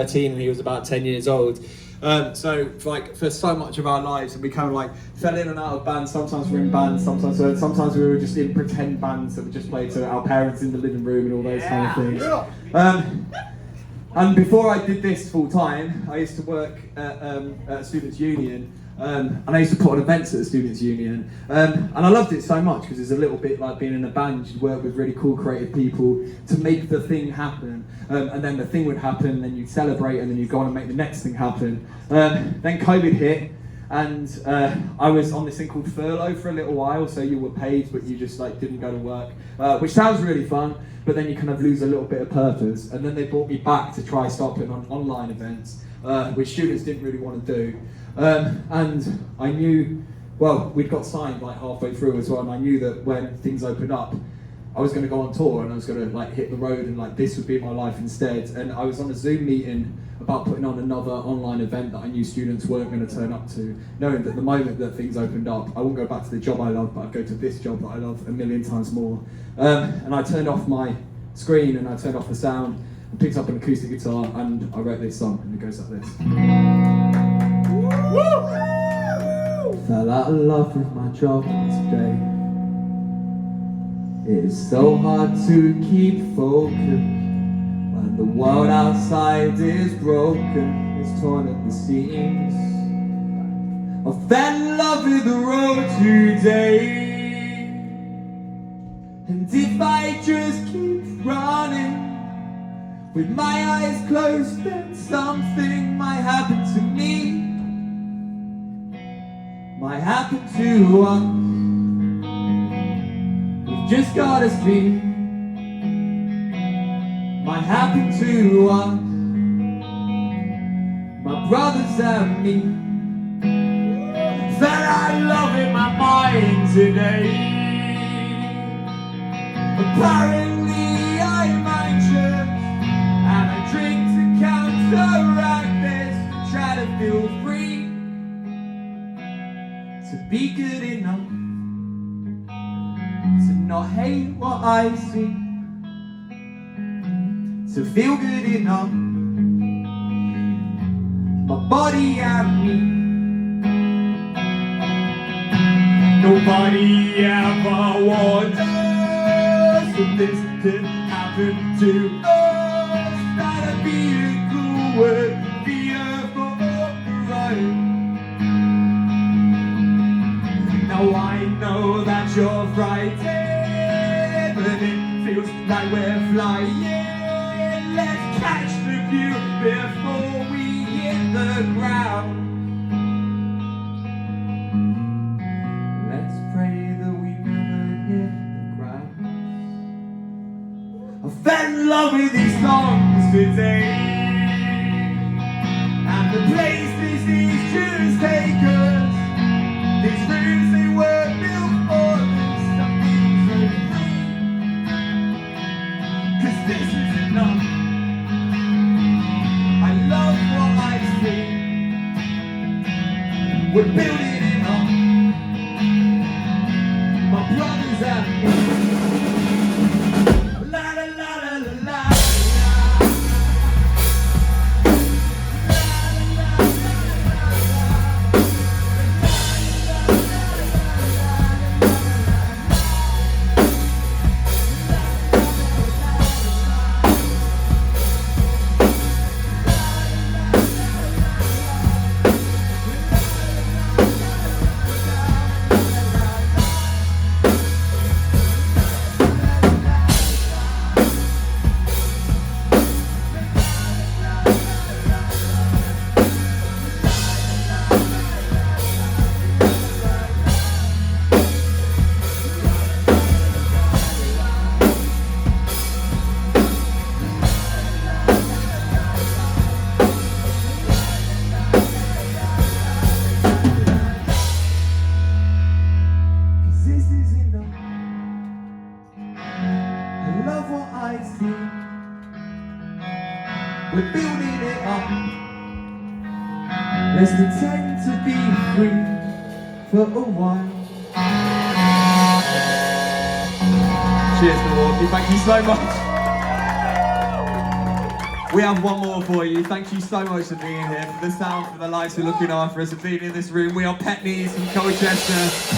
13 and he was about 10 years old. So for so much of our lives, we kind of like fell in and out of bands. Sometimes we were in bands, sometimes we were just in pretend bands that we just played to our parents in the living room and all those kind of things. And before I did this full time, I used to work at a students' union, and I used to put on events at the students' union, and I loved it so much because it's a little bit like being in a band. You'd work with really cool, creative people to make the thing happen, and then the thing would happen, and then you'd celebrate, and then you'd go on and make the next thing happen. Then COVID hit, and I was on this thing called furlough for a little while, so you were paid, but you just like didn't go to work, which sounds really fun, but then you kind of lose a little bit of purpose. And then they brought me back to try start putting on online events, which students didn't really want to do. And I knew, well, we'd got signed like halfway through as well, and I knew that when things opened up, I was going to go on tour and I was going to like hit the road, and like this would be my life instead. And I was on a Zoom meeting about putting on another online event that I knew students weren't going to turn up to, knowing that the moment that things opened up, I wouldn't go back to the job I love, but I'd go to this job that I love a million times more. And I turned off my screen and I turned off the sound and picked up an acoustic guitar, and I wrote this song, and it goes like this. Fell out of love with my job today. It is so hard to keep focused when the world outside is broken, it's torn at the seams. I fell in love with the road today, and if I just keep running with my eyes closed, then something might happen to me, might happen to us. We've just gotta see, might happen to us, my brothers and me. Fell out of love in my mind today. Apparently I'm anxious, and I drink to counteract this, to try to feel free, to be good enough, to not hate what I see, to feel good enough, my body and me. Nobody ever warned us that this could happen to us. That'd be a cool word, be a for right. Now I know that you're frightened, but it feels like we're flying. Let's catch the view before we hit the ground. Let's pray that we never hit the ground. I fell in love with these songs today, and the places these tunes take us, these rooms they were built for this, something so free. 'Cause this is enough. I love what I see. We're building it up, my brothers and me. La la la la la la. We're building it up. Let's pretend to be free for a while. Cheers, Milwaukee. Thank you so much. We have one more for you. Thank you so much for being here, for the sound, for the lights, for looking after us, for being in this room. We are Petneys from Colchester.